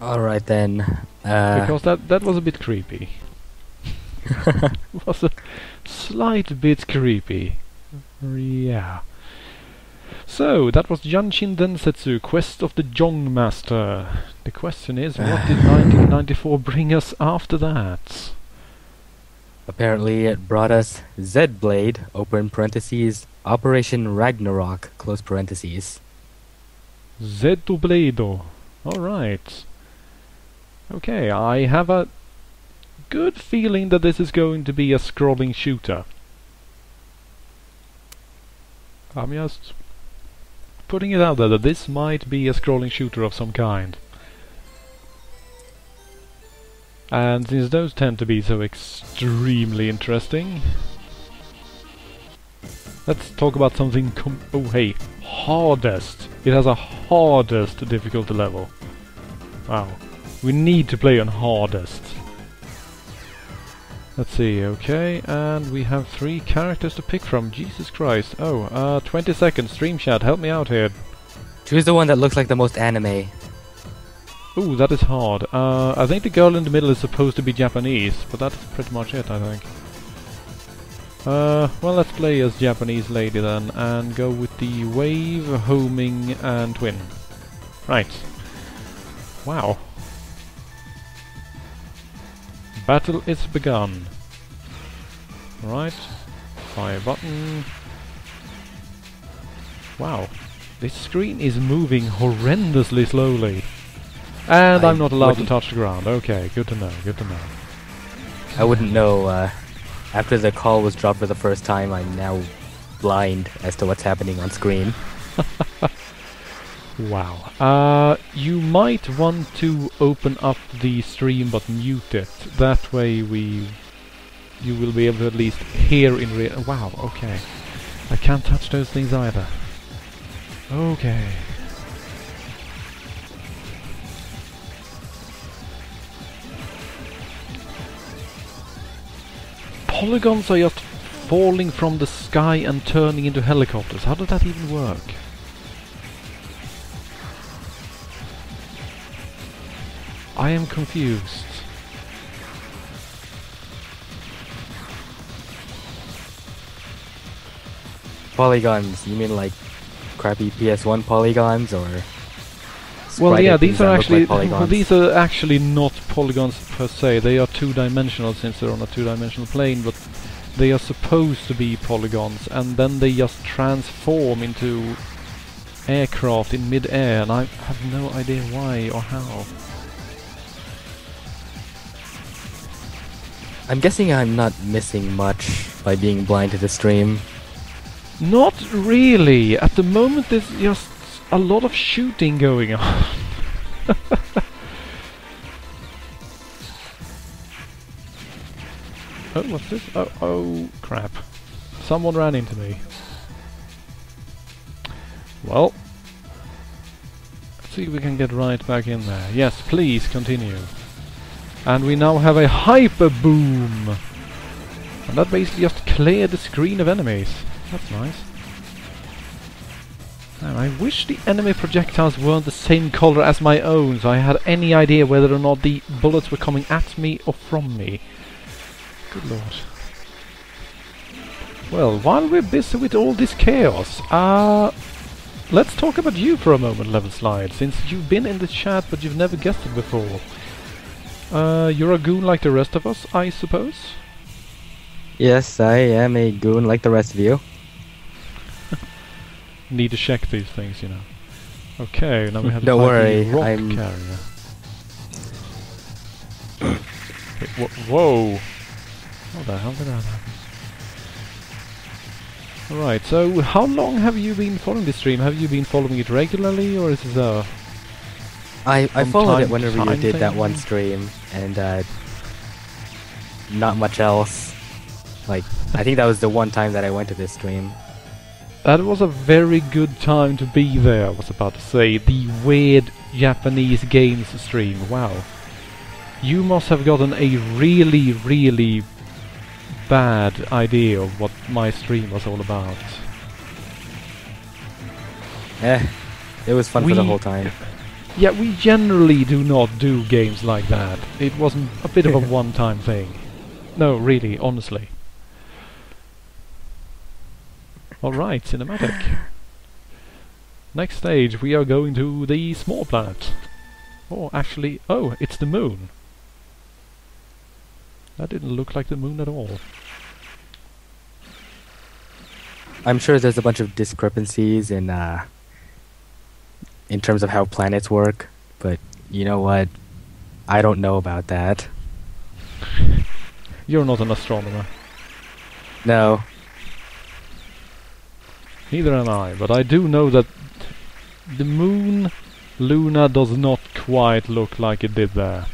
Alright then. Because that was a bit creepy. It was a slight bit creepy. Yeah. So, that was Janshin Densetsu, Quest of the Jong Master. The question is, what did 1994 bring us after that? Apparently it brought us Zed Blade, open parentheses, Operation Ragnarok, close parentheses. Zed Blade. Alright. Okay, I have a good feeling that this is going to be a scrolling shooter. I'm just putting it out there that this might be a scrolling shooter of some kind. And since those tend to be so extremely interesting, let's talk about something oh hey, hardest. It has a hardest difficulty level. Wow. We need to play on hardest. Let's see, okay, and we have 3 characters to pick from. Jesus Christ. Oh, 20 seconds, stream chat, help me out here. Choose the one that looks like the most anime. Ooh, that is hard. I think the girl in the middle is supposed to be Japanese, but that's pretty much it, I think. Well, let's play as Japanese lady then, and go with the wave, homing, and twin. Right. Wow. Battle is begun. Right. Fire button. Wow. This screen is moving horrendously slowly. And I'm not allowed to touch the ground. Okay, good to know, good to know. I wouldn't know, after the call was dropped for the first time, I'm now blind as to what's happening on screen. Wow. You might want to open up the stream but mute it. That way you will be able to at least hear in real. Wow, okay. I can't touch those things either. Okay. Polygons are just falling from the sky and turning into helicopters. How does that even work? I am confused. Polygons, you mean like crappy PS1 polygons, or? Well, yeah, these are actually like these are actually not polygons per se. They are two-dimensional since they're on a two-dimensional plane, but they are supposed to be polygons, and then they just transform into aircraft in mid-air, and I have no idea why or how. I'm guessing I'm not missing much by being blind to the stream. Not really. At the moment, there's just a lot of shooting going on. Oh, what's this? Oh, crap. Someone ran into me. Well, let's see if we can get right back in there. Yes, please, continue. And we now have a hyper boom! And that basically just cleared the screen of enemies. That's nice. And I wish the enemy projectiles weren't the same color as my own, so I had any idea whether or not the bullets were coming at me or from me. Good lord. Well, while we're busy with all this chaos, let's talk about you for a moment, Level Slide, since you've been in the chat but you've never guessed it before. You're a goon like the rest of us, I suppose? Yes, I am a goon like the rest of you. Need to check these things, you know. Okay, now we have Don't worry, rock I'm carrier. Whoa! What the hell did that happen? Alright, so how long have you been following this stream? Have you been following it regularly, or is this I followed it time whenever to you time did that thing? one stream, and not much else. Like, I think that was the one time that I went to this stream. That was a very good time to be there, I was about to say. The weird Japanese games stream, wow. You must have gotten a really, really bad idea of what my stream was all about. It was fun for the whole time. Yeah, we generally do not do games like that. It wasn't a bit of a one-time thing. No, really, honestly. Alright, cinematic. Next stage, we are going to the small planet. Oh, actually, oh, it's the moon. That didn't look like the moon at all. I'm sure there's a bunch of discrepancies in terms of how planets work, but you know what? I don't know about that. You're not an astronomer. No. Neither am I, but I do know that the moon, Luna, does not quite look like it did there.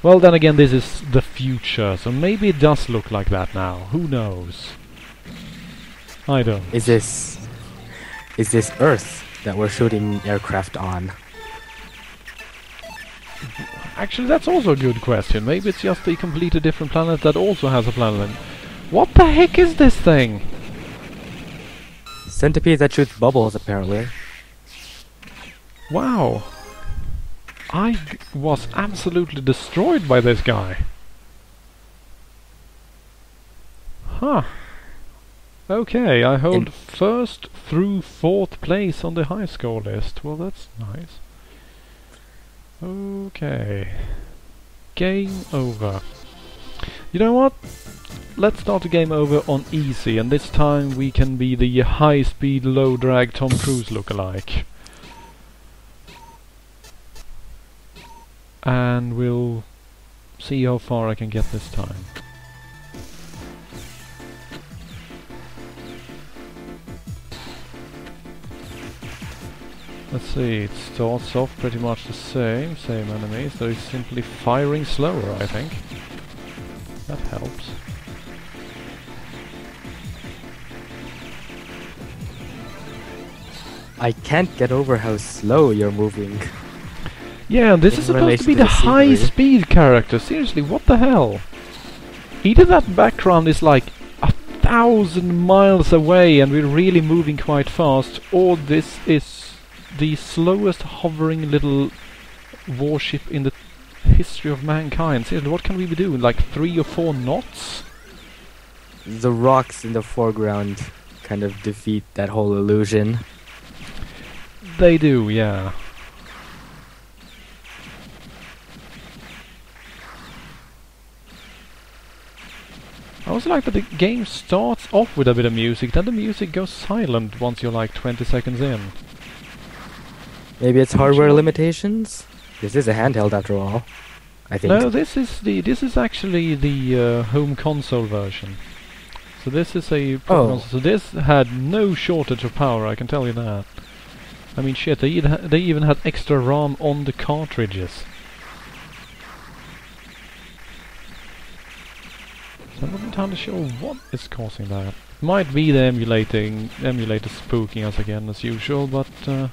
Well, then again, this is the future, so maybe it does look like that now. Who knows? I don't. Is this Earth that we're shooting aircraft on? Actually, that's also a good question. Maybe it's just a completely different planet that also has a planet. What the heck is this thing? Centipede that shoots bubbles, apparently. Wow. I was absolutely destroyed by this guy. Huh. Okay, I hold first through 4th place on the high score list. Well, that's nice. Okay. Game over. You know what? Let's start the game over on easy, and this time we can be the high-speed, low-drag Tom Cruise lookalike. And we'll see how far I can get this time. Let's see, it starts off pretty much the same enemies, so it's simply firing slower, I think. That helps. I can't get over how slow you're moving. Yeah, this is supposed to be the high-speed character. Seriously, what the hell? Either that background is like 1,000 miles away and we're really moving quite fast, or this is the slowest hovering little warship in the history of mankind. Seriously, what can we be doing? Like 3 or 4 knots? The rocks in the foreground kind of defeat that whole illusion. They do, yeah. I also like that the game starts off with a bit of music, then the music goes silent once you're like 20 seconds in. Maybe it's hardware limitations? This is a handheld after all, I think. No, this is actually the home console version. So this is a console. So this had no shortage of power, I can tell you that. I mean, shit, they even had extra RAM on the cartridges. So I'm not entirely sure what is causing that. Might be the emulator spooking us again as usual, but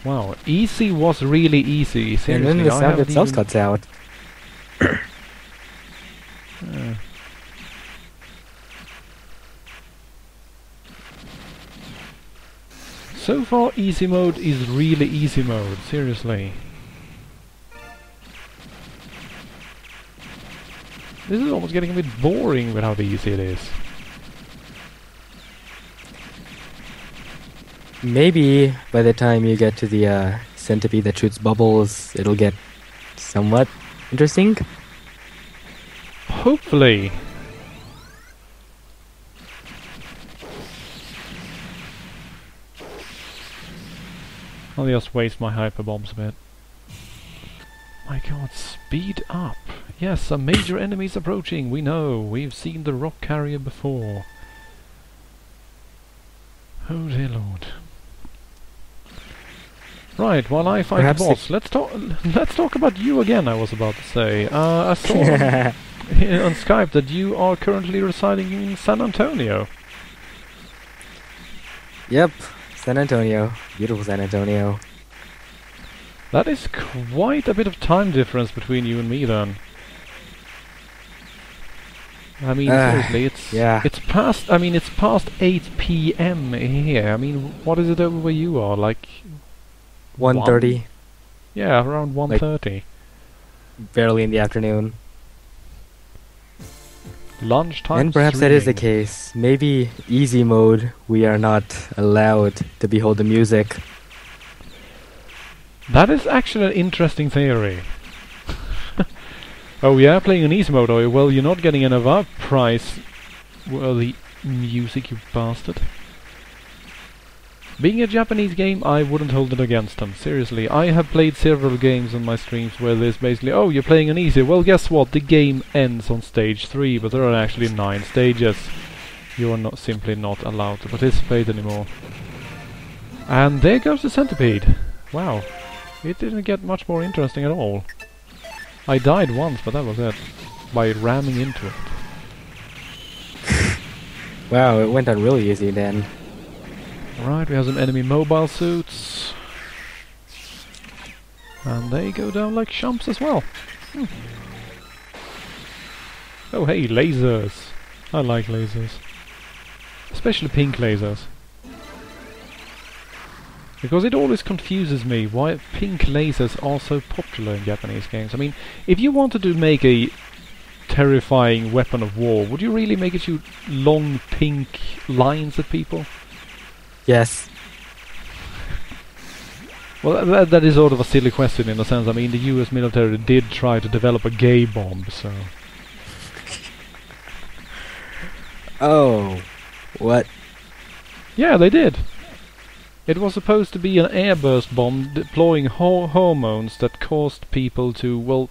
wow, easy was really easy. Seriously, and then the sound itself cuts out. So far, easy mode is really easy mode. Seriously. This is almost getting a bit boring with how easy it is. Maybe by the time you get to the centipede that shoots bubbles, it'll get somewhat interesting. Hopefully. I'll just waste my hyper bombs a bit. My god, speed up! Yes, a major enemy's approaching, we know. We've seen the rock carrier before. Oh dear lord. Right, while I fight the boss, let's talk about you again, I was about to say. I saw on Skype that you are currently residing in San Antonio. Yep, San Antonio. Beautiful San Antonio. That is quite a bit of time difference between you and me then. I mean, seriously, it's past 8 p.m. here. I mean, what is it over where you are? Like 1:30. Yeah, around Like 1:30. barely in the afternoon. Lunchtime And perhaps that is the streaming. case. Maybe easy mode, we are not allowed to behold the music. That is actually an interesting theory. Oh yeah, playing on easy mode, are you? Well, you're not getting any of our prize-worthy music, you bastard. Being a Japanese game, I wouldn't hold it against them. Seriously, I have played several games on my streams where there's basically, oh, you're playing on easy. Well, guess what? The game ends on stage 3, but there are actually 9 stages. You are not simply not allowed to participate anymore. And there goes the centipede. Wow. It didn't get much more interesting at all. I died once, but that was it. By ramming into it. Wow, it went on really easy then. Right, we have some enemy mobile suits. And they go down like chumps as well. Oh hey, lasers. I like lasers. Especially pink lasers. Because it always confuses me why pink lasers are so popular in Japanese games. I mean, if you wanted to make a terrifying weapon of war, would you really make it shoot long pink lines at people? Yes. Well, that is sort of a silly question in a sense. I mean, the US military did try to develop a gay bomb, so... Oh. What? Yeah, they did. It was supposed to be an airburst bomb deploying hormones that caused people to, well,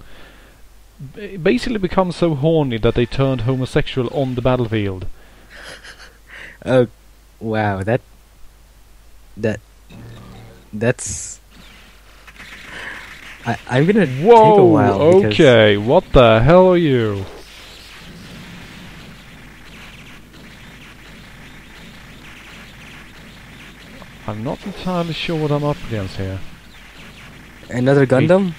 basically become so horny that they turned homosexual on the battlefield. Oh, wow, that's... I'm gonna take a while. Whoa, okay, what the hell are you? I'm not entirely sure what I'm up against here. Another Gundam?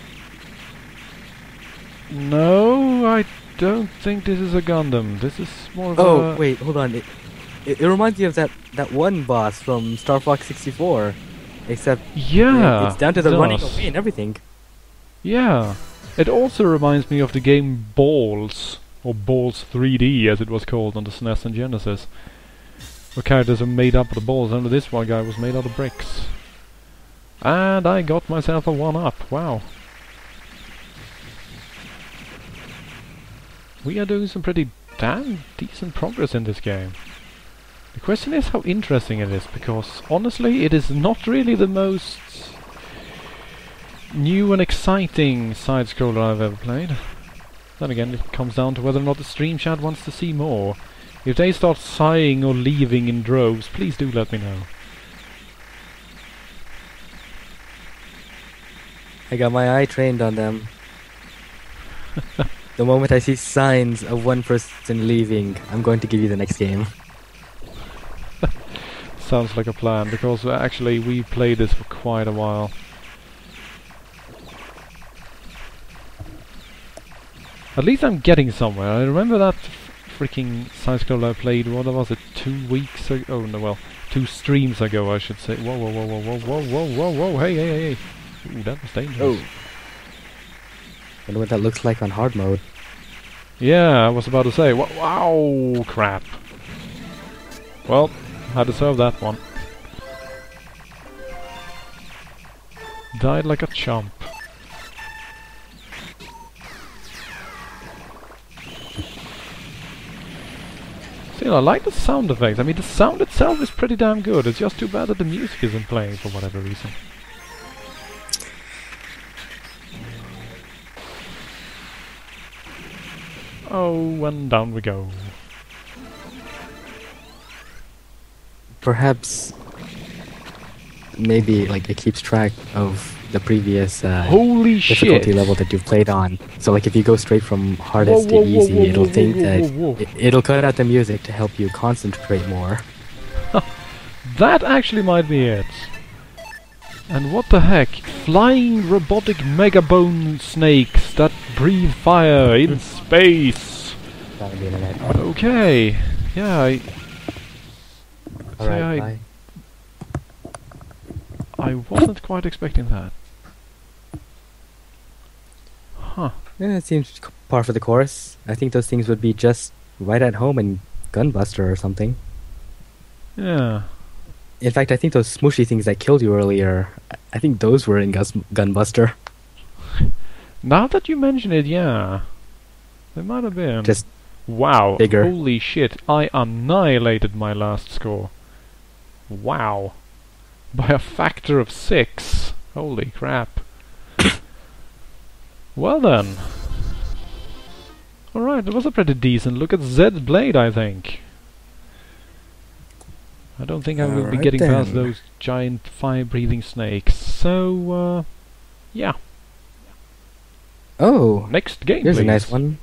No, I don't think this is a Gundam. This is more of a... Oh, wait, hold on. It reminds me of that one boss from Star Fox 64. Except yeah, it's down to the running away and everything. Yeah. It also reminds me of the game Balls, or Balls 3D as it was called on the SNES and Genesis. Where characters are made up of the balls, and this one guy was made out of bricks. And I got myself a 1-up, wow. We are doing some pretty damn decent progress in this game. The question is how interesting it is, because honestly it is not really the most new and exciting side-scroller I've ever played. Then again, it comes down to whether or not the stream chat wants to see more. If they start sighing or leaving in droves, please do let me know. I got my eye trained on them. The moment I see signs of one person leaving, I'm going to give you the next game. Sounds like a plan, because actually we played this for quite a while. At least I'm getting somewhere. I remember that freaking side-scroller I played, what was it, 2 weeks ago? Oh no, well, 2 streams ago I should say. Whoa, whoa, whoa, whoa, whoa, whoa, whoa, whoa, whoa, hey, hey, hey, hey. Ooh, that was dangerous. Oh. Wonder what that looks like on hard mode. Yeah, I was about to say, wow, crap. Well, I deserve that one. Died like a chump. Still, I like the sound effects. I mean, the sound itself is pretty damn good. It's just too bad that the music isn't playing for whatever reason. Oh, and down we go. Perhaps... maybe, like, it keeps track of the previous Holy difficulty shit. level that you've played on. So, like, if you go straight from hardest to easy, it'll think that... It'll cut out the music to help you concentrate more. That actually might be it. And what the heck? Flying robotic megabone snakes that breathe fire in space! That'll be internet. Okay. Yeah, Alright, bye. I wasn't quite expecting that. Huh. Yeah, it seems par for the course. I think those things would be just right at home in Gunbuster or something. Yeah. In fact, I think those smooshy things that killed you earlier, I think those were in Gunbuster. Now that you mention it, yeah. They might have been. Just wow. bigger. Holy shit. I annihilated my last score. Wow. By a factor of 6. Holy crap. Well then. Alright, that was a pretty decent look at Zed Blade, I think. I don't think I will be Alright getting past then. those giant fire-breathing snakes. So, yeah. Oh, Next game, here's please. a nice one.